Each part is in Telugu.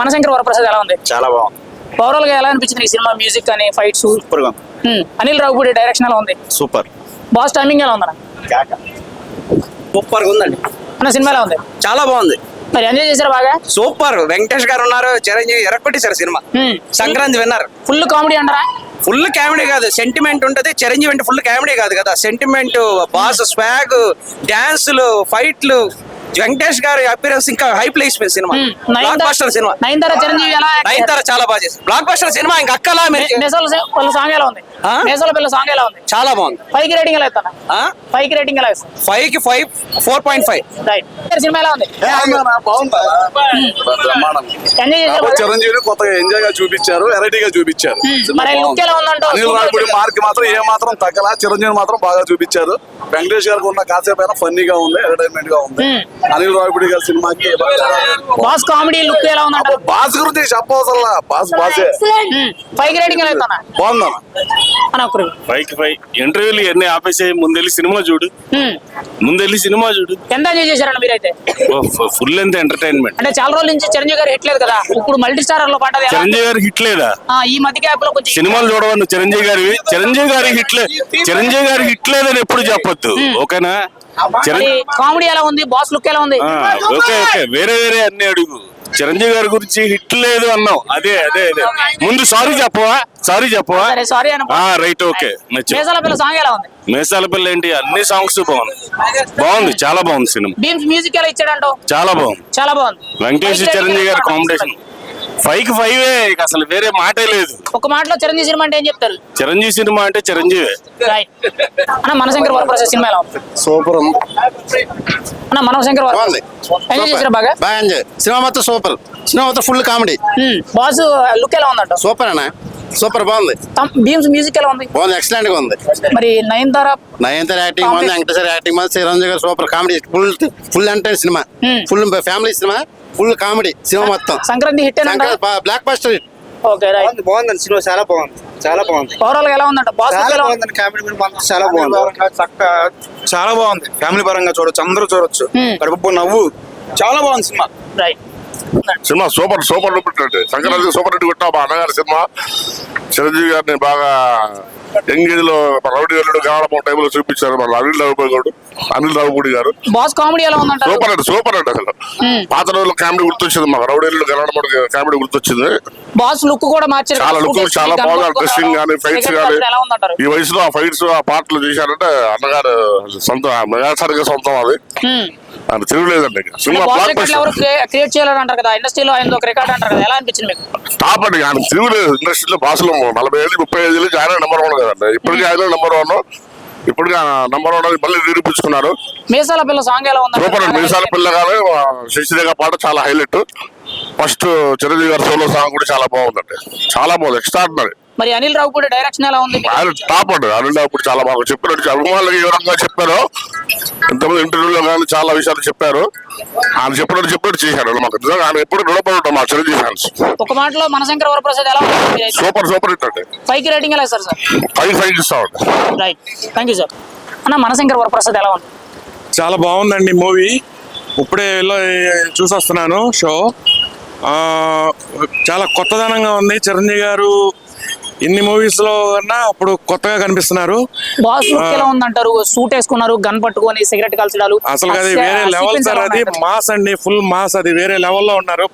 మనశంకర్ వరప్రసాద్ ఎలా ఉంది? చాలా బాగుంది. ఓవరాల్ గా ఎలా అనిపించింది ఈ సినిమా? మ్యూజిక్ కానీ ఫైట్స్ సూపర్ గా అనిల్ రావుపూడి డైరెక్షన్ ఎలా ఉంది? సూపర్. బాస్ టైమింగ్ ఎలా ఉందన్న? సూపర్ గా ఉందండి. అన్న సినిమా ఎలా ఉంది? చాలా బాగుంది. మరి ఎంజాయ్ చేశారు బాగా? సూపర్. వెంకటేష్ గారు ఉన్నారు, చిరంజీవి ఎరక్కొట్టేశారు సినిమా. సంక్రాంతి విన్నారు. ఫుల్ కామెడీ అంటారా? ఫుల్ కామెడీ కాదు, సెంటిమెంట్ ఉంటది. చిరంజీవి అంటే ఫుల్ కామెడీ కాదు కదా, సెంటిమెంట్, బాస్ స్వాగ్, డాన్సులు, ఫైట్లు. వెంకటేష్ గారి అపిరెన్స్ ఇంకా high place cinema. Block buster cinema. Nayanthara Chiranjeevi ఎలా? నయనతార చాలా బాగా చేసింది. Block buster cinema. ఇంకా అక్కలా నేసాల సాంగ్ ఎలా ఉంది? నేసాల పిల్ల సాంగ్ ఎలా ఉంది? చాలా బాగుంది. 5కి రేటింగ్ ఎలా ఇస్తాను? 5కి రేటింగ్ ఎలా ఇస్తాను? 5కి 4.5. రైట్. సినిమా ఎలా ఉంది? ఎంజాయ్ చేశారు? చిరంజీవి కొత్తగా ఎంజాయ్ గా చూపించారు, వెరైటీగా చూపించారు. మరి లుక్ ఎలా ఉందంటే? అనిల్ రావుపూడి మార్క్ మాత్రం ఏ మాత్రం తగ్గలా, చిరంజీవి మాత్రం బాగా చూపించారు. వెంకటేష్ గారికి ఉన్న కాసేపు అయినా ఫన్నీగా ఉంది, ఎంటర్టైన్మెంట్ గా ఉంది. అనిల్ రావుపూడి గారి సినిమాకి బాస్ కామెడీ లుక్ ఎలా ఉందంట? బాస్ గురించి చెప్పవసరం, బాస్ బాసే. 5కి రేటింగ్ ఎలా ఇస్తానా? బాగుందా? 5కి 5. ఇంటర్వ్యూలు ఎన్ని ఆపేసే, ముందెళ్ళి సినిమా చూడు. ముందెళ్ళి సినిమా చూడు. ఎంత ఎంజాయ్ చేశారండి మీరైతే? ఫుల్ ఎంత ఎంటర్టైన్మెంట్. అంటే చాలా రోజుల నుంచి చిరంజీవి గారు హిట్ లేదు కదా, ఇప్పుడు మల్టీ స్టారర్ లో పాట చిరంజీవి గారి హిట్ లేదా? ఈ మధ్య గ్యాప్ లో కొంచెం సినిమాలు చూడవను. చిరంజీవి గారి హిట్ లేదని ఎప్పుడు చెప్పొద్దు, ఓకేనా? కామెడీ ఎలా ఉంది? బాస్ లుక్ ఎలా ఉంది? ఓకే. వేరే అన్ని అడుగు. చిరంజీవి గారి గురించి హిట్ లేదు అన్నావు. అదే ముందు సారీ చెప్పవా? Sorry right, okay. మేసాల పిల్ల సాంగ్ ఎలా ఉంది? మేసాల పిల్ల ఏంటి, అన్ని సాంగ్స్ బాగుంది. చాలా బాగుంది సినిమా. బీమ్స్ మ్యూజిక్ ఎలా ఇచ్చాడంటో? చాలా బాగుంది. వెంకటేష్ చిరంజీవి గారి కాంబినేషన్ 5కి 5 అసలు వేరే మాటే లేదు. ఒక మాటలో చిరంజీవి సినిమా అంటే ఏం చెప్తారు? చిరంజీవి సినిమా అంటే చిరంజీవి. అన్న మనశంకర్ వరప్రసాద్ సినిమా ఎలా ఉంది? సూపర్ ఉంది. అన్న మనశంకర్ వరప్రసాద్ ఎంజాయ్ చేశారా? బాగా ఎంజాయ్. సినిమా మొత్తం సూపర్. సినిమా మొత్తం ఫుల్ కామెడీ. బాస్ లుక్ ఎలా ఉందంట? సూపర్ అన్న, సూపర్ బాగుంది. బీమ్స్ మ్యూజిక్ ఎలా ఉంది? బాగుంది, ఎక్సలెంట్ గా ఉంది. మరి నయనతార యాక్టింగ్ బాగుంది, వెంకటేశ్వర యాక్టింగ్ బాగుంది, Chiranjeevi garu super comedy. Full అంటే cinema, full family cinema, full comedy cinema మొత్తం. Sankranti hit blockbuster hit. Okay right. బాగుంది సినిమా, చాలా బాగుంది. ఓవరాల్ గా ఎలా ఉందంట? బాస్ చాలా బాగుంది. చాలా బాగుంది. ఫ్యామిలీ పరంగా చూడొచ్చు, అందరూ చూడొచ్చు. కడుపు నవ్వు. చాలా బాగుంది cinema. Right. Cinema super duper. Sankranti super hit కొట్టా మా అన్నగారి సినిమా. చిరంజీవి గారిని బాగా యంగ్ ఏజ్ లో రౌడీ వెల్లుడు గాడపం టైంలో చూపించారు మన అనిల్ రావుపూడి గారు. బాస్ కామెడీ ఎలా ఉందంట? సూపర్ అండి అసలు. పాత రోజుల్లో కామెడీ గుర్తొచ్చింది మాకు, రౌడీ వెల్లుడు గెలవడం కామెడీ గుర్తొచ్చింది. బాస్ లుక్ కూడా మార్చారు. చాలా లుక్ చాలా బాగుంది. డ్రెస్సింగ్ కానీ ఫైట్స్ కానీ ఈ వయసులో ఆ ఫైట్స్ ఆ పాటలు చేశారంటే అన్నగారు సొంతం, మెగాస్టార్ సొంతం. అది తిరుగులేదండి సినిమా. క్రియేట్ చేయాలంటారు కదా ఇండస్ట్రీలో, ఆయన ఒక రికార్డ్ అంటారు కదా, ఎలా అనిపించింది మీకు? టాప్ అండి. ఆయన తిరుగులేదు ఇండస్ట్రీలో. భాషలో 40 ఏళ్ళు 35 ఆయన నెంబర్ 1 కదండి. ఇప్పటికీ ఆయన నెంబర్ 1. ఇప్పటికీ నెంబర్ 1 మళ్ళీ నిరూపించుకున్నారు. మీసాల పిల్ల సాంగ్ ఎలా ఉంది? సూపర్ అండి. మీసాల పిల్ల గారు శశిరేఖ పాట చాలా హైలైట్. ఫస్ట్ చిరంజీవి గారి సోలో సాంగ్ కూడా చాలా బాగుందండి, చాలా బాగుంది, ఎక్స్ట్రాడినరీ. మరి అనిల్ రావుపూడి డైరెక్షన్ ఎలా ఉంది? ఆయన టాప్ అండి. అనిల్ రావుపూడి చాలా బాగా చెప్పినట్టు అభిమానులకు ఏ విధంగా చెప్పారో, ఇంతమంది ఇంటర్వ్యూలో కానీ చాలా విషయాలు చెప్పారు. ఆయన చెప్పినట్టు చేశారు. మాకు నిజంగా ఆయన ఎప్పుడు రుణపడి ఉంటాం మా చిరంజీవి ఫ్యాన్స్. ఒక మాటలో మనశంకర్ వరప్రసాద్ ఎలా ఉంది? సూపర్ హిట్ అండి. 5కి రేటింగ్ ఎలా సార్? 5 ఇస్తామండి. Right, thank you sir. అన్న మనశంకర్ వరప్రసాద్ ఎలా ఉంది? చాలా బాగుందండి మూవీ. ఇప్పుడే చూసి వస్తున్నాను షో. చాలా కొత్తదనంగా ఉంది. చిరంజీవి గారు ఇన్ని మూవీస్ లో కన్నా అప్పుడు కొత్తగా కనిపిస్తున్నారు. బాస్ లుక్ ఎలా ఉందంటారు? సూట్ వేసుకున్నారు, గన్ పట్టుకొని సిగరెట్ కాల్చడాలు. అసలు అది వేరే లెవెల్ సార్. అది మాస్ అండి, ఫుల్ మాస్. అది వేరే లెవెల్లో ఉన్నారు.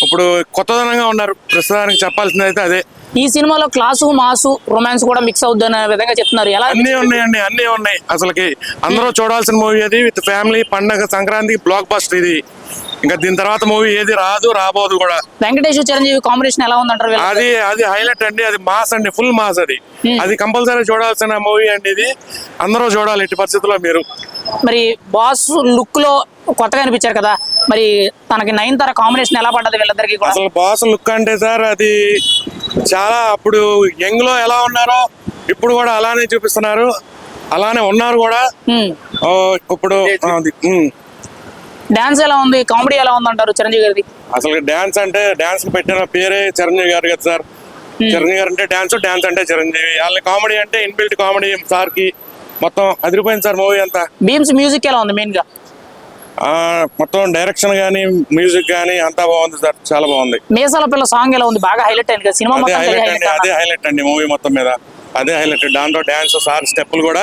ఇప్పుడు కొత్తదనంగా ఉన్నారు. ప్రస్తుతానికి చెప్పాల్సింది అయితే అదే. ఈ సినిమాలో క్లాసు మాసు రొమాన్స్ కూడా మిక్స్ అవుద్ది అనే విధంగా చెప్తున్నారు. ఎలా? అన్ని ఉన్నాయండి, అన్ని ఉన్నాయి. అసలుకి అందరూ చూడాల్సిన మూవీ అది. విత్ ఫ్యామిలీ పండగ సంక్రాంతికి బ్లాక్ బస్టర్ ఇది. ఇంకా దీని తర్వాత మూవీ ఏది రాబోదు కూడా. వెంకటేష్ చిరంజీవి కాంబినేషన్ ఎలా ఉందంటారు? అది హైలైట్ అండి. అది మాస్ అండి, ఫుల్ మాస్. అది కంపల్సరీ చూడాల్సిన మూవీ అండి. ఇది అందరూ చూడాలి ఎట్టి పరిస్థితుల్లో మీరు. మరి బాస్ లుక్ లో కొత్తగా అనిపించారు కదా, మరి తనకి నయనతార కాంబినేషన్ ఎలా పడ్డది వీళ్ళిద్దరికి? అసలు బాస్ లుక్ అంటే సార్ అది చాలా, అప్పుడు యంగ్ లో ఎలా ఉన్నారో ఇప్పుడు కూడా అలానే చూపిస్తున్నారు, అలానే ఉన్నారు కూడా. ఇప్పుడు డాన్స్ ఎలా ఉంది? కామెడీ ఎలా ఉంది అంటారు చిరంజీవి గారిది? అసలు డాన్స్ అంటే డాన్స్ పెట్టిన పేరే చిరంజీవి గారు కదా సార్. చిరంజీవి గారు అంటే డాన్స్ అంటే చిరంజీవి. వాళ్ళ కామెడీ అంటే ఇన్బిల్ట్ కామెడీ సార్ కి మొత్తం అదిరిపోయింది సార్ మూవీ అంతా. బీమ్స్ మ్యూజిక్ ఎలా ఉంది? మెయిన్ గా మొత్తం డైరెక్షన్ గానీ మ్యూజిక్ గానీ అంతా బాగుంది సార్, చాలా బాగుంది. మీసాల పిల్ల సాంగ్ ఎలా ఉంది? బాగా హైలైట్ అయింది కదా సినిమా అదే మొత్తం హైలైట్ అండి, highlight అదే అన్నారు. హైలైట్ అండి మూవీ మొత్తం మీద. అదే హైలైట్. దాంట్లో డాన్స్ సార్ స్టెప్పులు కూడా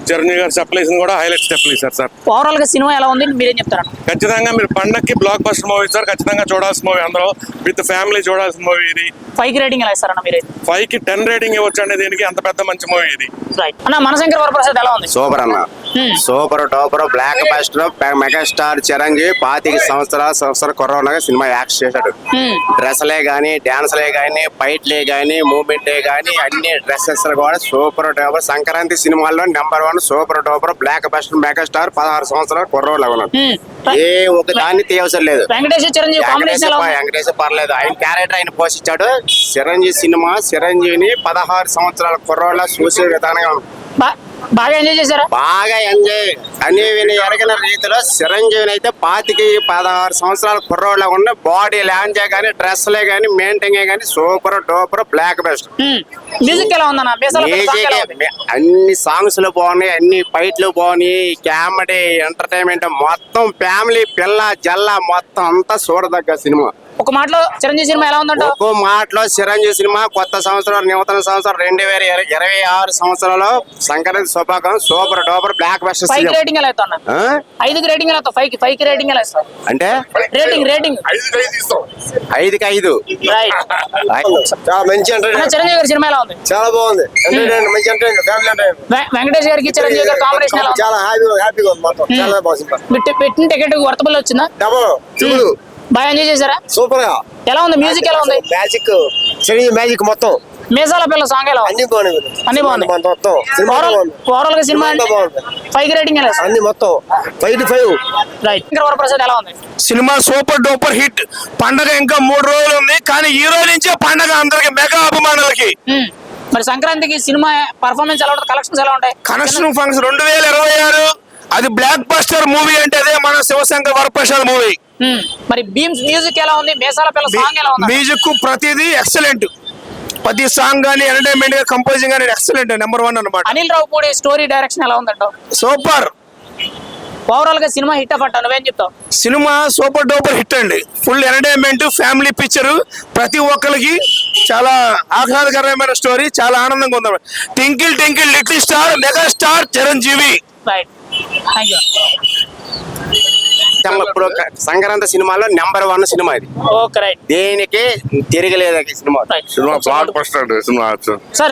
చిరంజీవి గారు చెప్పలేసిన కూడా హైలైట్ స్టెప్పులు ఇస్తారు సార్. ఓవరాల్ గా సినిమా ఎలా ఉంది మీరేం చెప్తారు? ఖచ్చితంగా మీరు పండక్కి బ్లాక్ బస్టర్ మూవీ సార్, ఖచ్చితంగా చూడాల్సిన మూవీ, అందరూ విత్ ఫ్యామిలీ చూడాల్సిన మూవీ ఇది. 5 కి రేటింగ్ ఎలా ఇస్తారన్న మీరు? 5 కి 10 రేటింగ్ ఇవ్వచ్చు అండి దీనికి, అంత పెద్ద మంచి మూవీ ఇది. రైట్ అన్న, మనశంకర్ వరప్రసాద్ ఎలా ఉంది? సూపర్ అన్న, super topper blockbuster megastar Chiranjeevi 25 సంవత్సరాల కరోనాగా సినిమా యాక్ట్ చేశాడు. డ్రెస్లే గానీ, డాన్స్లే గానీ, ఫైట్లే గానీ, మూమెంటే గానీ అన్ని డ్రెస్సెస్ కూడా సూపర్ టోపర్. సంక్రాంతి సినిమాల్లో number 1 super topper blockbuster megastar 16 సంవత్సరాల కుర్రోళ్ళు ఉన్నాడు. ఏ ఒక దాన్ని తీయవసరం లేదు. వెంకటేష్ చిరంజీవి కాంబినేషన్ ఎలా ఉంది? వెంకటేష్ పర్లేదు, ఆయన క్యారెక్టర్ ఆయన పోషించాడు. చిరంజీవి సినిమా చిరంజీవిని 16 సంవత్సరాల కుర్రోళ్ళ చూసే విధానంగా ఉంది. బాగా ఎంజాయ్ చేశారా? బాగా ఎంజాయ్ అని విని ఎరగిన రీతిలో చిరంజీవిని అయితే 16 సంవత్సరాల కుర్రోళ్ళ ఉన్న బాడీ లాంచే గానీ, డ్రెస్లే గానీ, మెయింటైన్ గానీ super duper block best. Music ఎలా ఉందన్న? మీసాల పిల్ల సాంగ్ ఎలా ఉంది? అన్ని సాంగ్స్ లో బాగున్నాయి, అన్ని ఫైట్లు బాగున్నాయి, కామెడీ ఎంటర్టైన్మెంట్ మొత్తం ఫ్యామిలీ పిల్ల జల్ల మొత్తం అంతా చూడదగ్గ సినిమా. ఒక మాటలో చిరంజీవి సినిమా ఎలా ఉందంట? ఒక్కో మాటలో చిరంజీవి సినిమా కొత్త సంవత్సరం, నూతన సంవత్సరం 2026 సంవత్సరంలో సంక్రాంతి శుభాకాంక్షలు సూపర్ డూపర్ బ్లాక్ బస్టర్ 5 కి రేటింగ్ ఎలా ఇస్తావు? 5 కి రేటింగ్ ఎలా ఇస్తావు? 5 కి రేటింగ్ ఎలా ఇస్తావు? అంటే రేటింగ్ 5కి 5. రైట్. చాలా మంచి అన్న, చిరంజీవి గారి సినిమా ఎలా ఉంది? చాలా బాగుంది, మంచి ఫ్యామిలీ వెంకటేష్ గారికి చిరంజీవి గారి కాంబినేషన్ ఎలా ఉంది? చాలా హ్యాపీగా ఉంది మొత్తం, చాలా బాగుంది. పెట్టిన టికెట్ వర్తబుల్ వచ్చిందా? బాగా ఎంజాయ్ చేశారా? సూపర్ గా ఎలా ఉంది? మ్యూజిక్ ఎలా ఉంది? మ్యాజిక్ చిరంజీవి మ్యాజిక్ మొత్తం. మీసాల పిల్ల సాంగ్ ఎలా ఉంది? అన్ని బాగున్నాయి, అన్ని బాగున్నాయి. మొత్తం ఓవరాల్ గా సినిమా అంటే 5 కి రేటింగ్ ఎలా ఇస్తావు? అన్ని మొత్తం 5 రైట్. శంకర్ వరప్రసాద్ ఎలా ఉంది? Cinema super duper hit. పండగ ఇంకా 3 రోజులు ఉంది, కానీ ఈ రోజు నుంచే పండగ అందరికి మెగా అభిమానులకి. మరి సంక్రాంతికి సినిమా పర్ఫార్మెన్స్ ఎలా ఉంటుంది? కలెక్షన్స్ ఎలా ఉంటాయి? కనెక్షన్ ఫంక్షన్ 2026 అది బ్లాక్ బస్టర్ మూవీ అంటే అదే మన శివశంకర్ వరప్రసాద్ మూవీ. మరి బీమ్స్ మ్యూజిక్ ఎలా ఉంది? మీసాల పిల్ల సాంగ్ ఎలా ఉంది? మ్యూజిక్ ప్రతిదీ ఎక్సలెంట్. ప్రతి సాంగ్ గానీ, ఎంటర్టైన్మెంట్ గా, కంపోజింగ్ గానీ ఎక్సలెంట్, నెంబర్ 1 అన్నమాట. అనిల్ రావుపూడి స్టోరీ డైరెక్షన్ ఎలా ఉందంట? సూపర్. ఓవరాల్ గా సినిమా హిట్ అఫ్ నువ్వేం చెప్తావు? సినిమా సూపర్ డూపర్ హిట్ అండి. ఫుల్ ఎంటర్టైన్మెంట్, ఫ్యామిలీ పిక్చర్, ప్రతి ఒక్కరికి చాలా ఆహ్లాదకరమైన స్టోరీ, చాలా ఆనందంగా ఉంది. Tinkle Tinkle little star mega star Chiranjeevi. Right, thank you. ఇప్పుడు సంక్రాంతి సినిమాలో నెంబర్ 1 సినిమా ఇది. Okay, right. దేనికి తిరగలేదు cinema. Right. Cinema block buster అండి సినిమా. సార్